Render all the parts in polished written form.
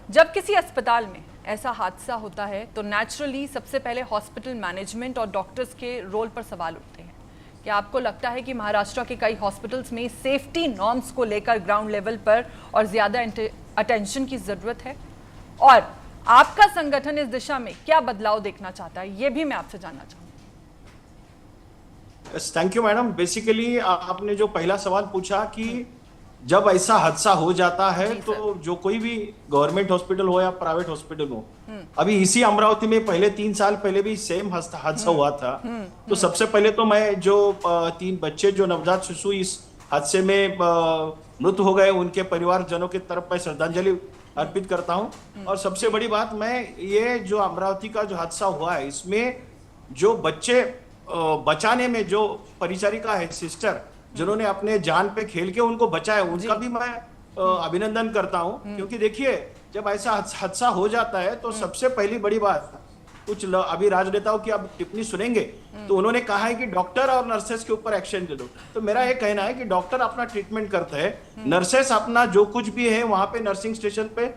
जब किसी अस्पताल में ऐसा हादसा होता है तो नेचुरली सबसे पहले हॉस्पिटल मैनेजमेंट और डॉक्टर्स के रोल पर सवाल उठते हैं। क्या आपको लगता है कि महाराष्ट्र के कई हॉस्पिटल्स में सेफ्टी नॉर्म्स को लेकर ग्राउंड लेवल पर और ज्यादा अटेंशन की जरूरत है? और आपका संगठन इस दिशा में क्या बदलाव देखना चाहता है, ये भी मैं आपसे जानना चाहूंगा। Thank you madam. बेसिकली आपने जो पहला सवाल पूछा कि जब ऐसा हादसा हो जाता है तो जो कोई भी गवर्नमेंट हॉस्पिटल हो या प्राइवेट हॉस्पिटल हो, अभी इसी अमरावती में पहले 3 साल पहले भी सेम हादसा हुआ था। तो सबसे पहले तो मैं जो 3 बच्चे जो नवजात शिशु इस हादसे में मृत हो गए उनके परिवारजनों की तरफ मैं श्रद्धांजलि अर्पित करता हूं। और सबसे बड़ी बात, मैं ये जो अमरावती का जो हादसा हुआ है इसमें जो बच्चे बचाने में जो परिचारिका है, सिस्टर, जिन्होंने अपने जान पे खेल के उनको बचाया, उनका भी मैं अभिनंदन करता हूं। क्योंकि देखिए, जब ऐसा हादसा हो जाता है तो सबसे पहली बड़ी बात, कुछ अभी राजनेताओं की आप टिप्पणी सुनेंगे तो उन्होंने कहा है कि डॉक्टर और नर्सेस के ऊपर एक्शन ले दो। तो मेरा ये कहना है कि डॉक्टर अपना ट्रीटमेंट करते हैं, नर्सेस अपना जो कुछ भी है वहां पे नर्सिंग स्टेशन पे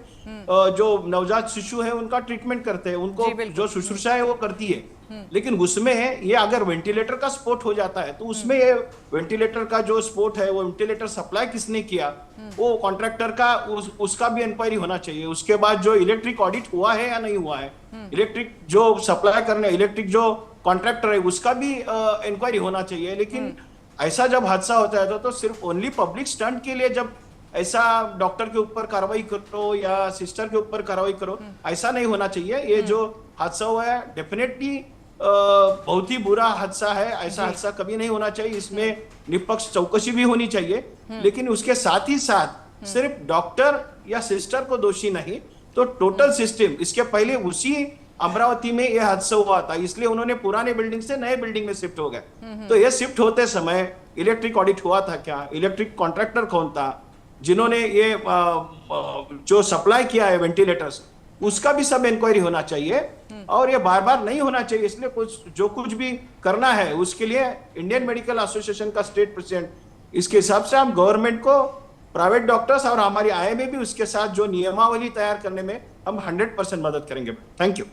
जो नवजात शिशु है उनका ट्रीटमेंट करते हैं, उनको जो शुश्रूषा है वो करती है। लेकिन उसमें ये अगर वेंटिलेटर का स्फोट हो जाता है तो उसमें ये वेंटिलेटर का जो स्फोट है, वो वेंटिलेटर सप्लाई किसने किया, वो कॉन्ट्रैक्टर का उसका भी इंक्वायरी होना चाहिए। उसके बाद जो इलेक्ट्रिक ऑडिट हुआ है या नहीं हुआ है, इलेक्ट्रिक जो सप्लाई करने, इलेक्ट्रिक जो कॉन्ट्रैक्टर है उसका भी इंक्वायरी होना चाहिए। लेकिन ऐसा जब हादसा होता है तो सिर्फ ओनली पब्लिक स्टंट के लिए जब ऐसा डॉक्टर के ऊपर कार्रवाई करो या सिस्टर के ऊपर कार्रवाई करो, ऐसा नहीं होना चाहिए। ये जो हादसा हुआ है डेफिनेटली बहुत ही बुरा हादसा है, ऐसा हादसा कभी नहीं होना चाहिए। इसमें निष्पक्ष चौकसी भी होनी चाहिए, लेकिन उसके साथ ही साथ सिर्फ डॉक्टर या सिस्टर को दोषी नहीं, तो टोटल सिस्टम। इसके पहले उसी अमरावती में यह हादसा हुआ था, इसलिए उन्होंने पुराने बिल्डिंग से नए बिल्डिंग में शिफ्ट हो गए। तो यह शिफ्ट होते समय इलेक्ट्रिक ऑडिट हुआ था क्या, इलेक्ट्रिक कॉन्ट्रैक्टर कौन था, जिन्होंने ये जो सप्लाई किया है वेंटिलेटर्स, उसका भी सब इंक्वायरी होना चाहिए। और ये बार बार नहीं होना चाहिए। इसलिए कुछ भी करना है उसके लिए इंडियन मेडिकल एसोसिएशन का स्टेट प्रेसिडेंट, इसके हिसाब से हम गवर्नमेंट को, प्राइवेट डॉक्टर्स और हमारी आईएमए भी उसके साथ जो नियमावली तैयार करने में हम 100% मदद करेंगे। Thank you.